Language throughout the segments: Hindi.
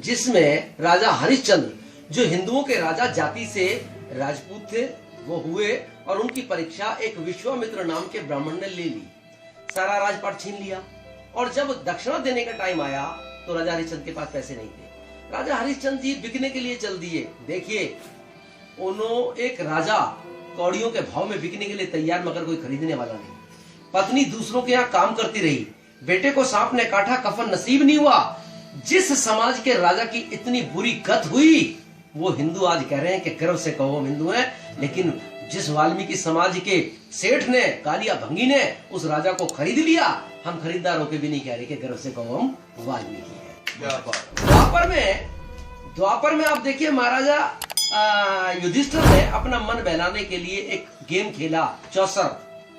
जिसमें राजा हरिश्चंद्र जो हिंदुओं के राजा जाति से राजपूत थे वो हुए और उनकी परीक्षा एक विश्वामित्र नाम के ब्राह्मण ने ले ली। सारा राजपाट छीन लिया और जब दक्षिणा देने का टाइम आया तो राजा हरिश्चंद्र के पास पैसे नहीं थे। राजा हरिश्चंद्र जी बिकने के लिए चल दिए। देखिए उन्होंने एक राजा कौड़ियों के भाव में बिकने के लिए तैयार मगर कोई खरीदने वाला नहीं। पत्नी दूसरों के यहाँ काम करती रही, बेटे को सांप ने काटा, कफन नसीब नहीं हुआ। जिस समाज के राजा की इतनी बुरी गत हुई वो हिंदू आज कह रहे हैं कि गर्व से कहो हम हिंदू हैं, लेकिन जिस वाल्मीकि समाज के सेठ ने कालिया भंगी ने उस राजा को खरीद लिया, हम खरीदार होकर भी नहीं कह रहे कि गर्व से कहो हम वाल्मीकि हैं। द्वापर में आप देखिए महाराजा युधिष्ठिर ने अपना मन बहलाने के लिए एक गेम खेला चौसर।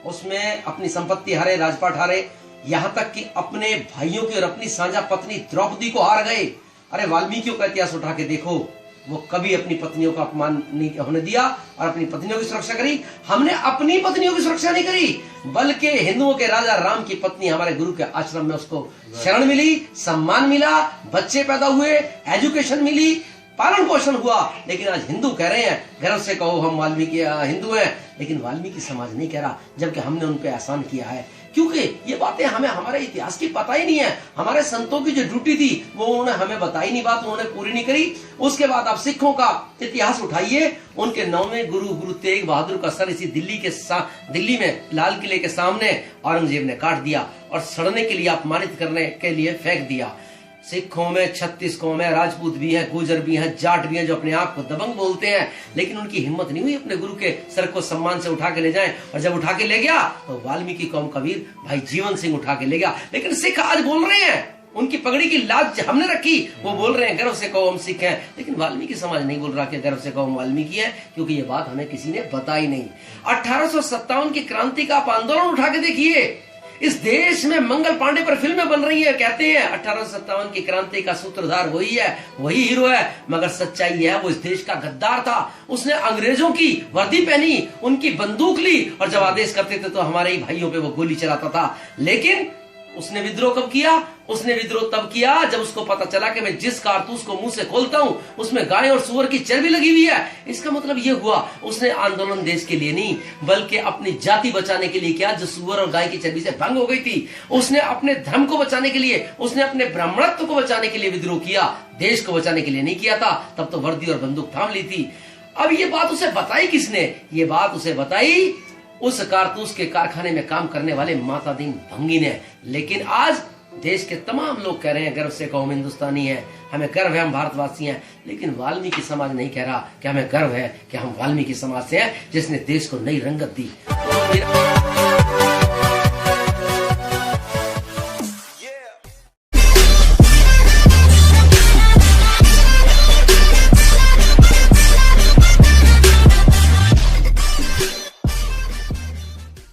उसमें अपनी संपत्ति हारे, राजपाट हारे, यहाँ तक कि अपने भाइयों की और अपनी साझा पत्नी द्रौपदी को हार गए। अरे वाल्मीकियों का इतिहास उठा के देखो, वो कभी अपनी पत्नियों का अपमान नहीं होने दिया और अपनी पत्नियों की सुरक्षा करी। हमने अपनी पत्नियों की सुरक्षा नहीं करी, बल्कि हिंदुओं के राजा राम की पत्नी हमारे गुरु के आश्रम में उसको शरण मिली, सम्मान मिला, बच्चे पैदा हुए, एजुकेशन मिली, पालन पोषण हुआ। लेकिन आज हिंदू कह रहे हैं गर्व से कहो हम वाल्मीकि हिंदू हैं, लेकिन वाल्मीकि समाज नहीं कह रहा, जबकि हमने उन पे एहसान किया है। क्योंकि ये बातें हमें हमारे इतिहास की पता ही नहीं है। हमारे संतों की जो ड्यूटी थी वो उन्होंने हमें बताई नहीं, बात उन्होंने पूरी नहीं करी। उसके बाद आप सिखों का इतिहास उठाइए, उनके 9वें गुरु तेग बहादुर का सर इसी दिल्ली में लाल किले के सामने औरंगजेब ने काट दिया और सड़ने के लिए, अपमानित करने के लिए फेंक दिया। सिखों में 36 कौम है, राजपूत भी है, गुर्जर भी है, जाट भी है, जो अपने आप को दबंग बोलते हैं, लेकिन उनकी हिम्मत नहीं हुई अपने गुरु के सर को सम्मान से उठा के ले जाएं। और जब उठा के ले गया तो वाल्मीकि कौम कबीर भाई जीवन सिंह उठा के ले गया। लेकिन सिख आज बोल रहे हैं, उनकी पगड़ी की लाज हमने रखी, वो बोल रहे हैं गर्व से कहो हम सिख हैं। लेकिन वाल्मीकि समाज नहीं बोल रहा कि गर्व से कहो हम वाल्मीकि हैं, क्योंकि ये बात हमें किसी ने बताई नहीं। 1857 की क्रांति का आप आंदोलन उठा के देखिए, इस देश में मंगल पांडे पर फिल्में बन रही है। कहते हैं 1857 की क्रांति का सूत्रधार वही है, वही हीरो है, मगर सच्चाई है वो इस देश का गद्दार था। उसने अंग्रेजों की वर्दी पहनी, उनकी बंदूक ली और जब आदेश करते थे तो हमारे ही भाइयों पे वो गोली चलाता था। लेकिन उसने विद्रोह कब किया? उसने विद्रोह तब किया जब उसको पता चला कि मैं जिस कारतूस को मुंह से खोलता हूं उसमें गाय और सुअर की चर्बी लगी हुई है। इसका मतलब ये हुआ उसने आंदोलन देश के लिए नहीं बल्कि अपनी जाति बचाने के लिए किया, जो सुअर और गाय की चर्बी से भंग हो गई थी। उसने अपने धर्म को बचाने के लिए, उसने अपने ब्राह्मणत्व को बचाने के लिए विद्रोह किया, देश को बचाने के लिए नहीं किया था। तब तो वर्दी और बंदूक थाम ली थी। अब ये बात उसे बताई किसने? ये बात उसे बताई उस कारतूस के कारखाने में काम करने वाले माता दीन भंगी ने। लेकिन आज देश के तमाम लोग कह रहे हैं गर्व से कहो हम हिंदुस्तानी हैं, हमें गर्व है हम भारतवासी हैं। लेकिन वाल्मीकि समाज नहीं कह रहा कि हमें गर्व है कि हम वाल्मीकि समाज से हैं जिसने देश को नई रंगत दी।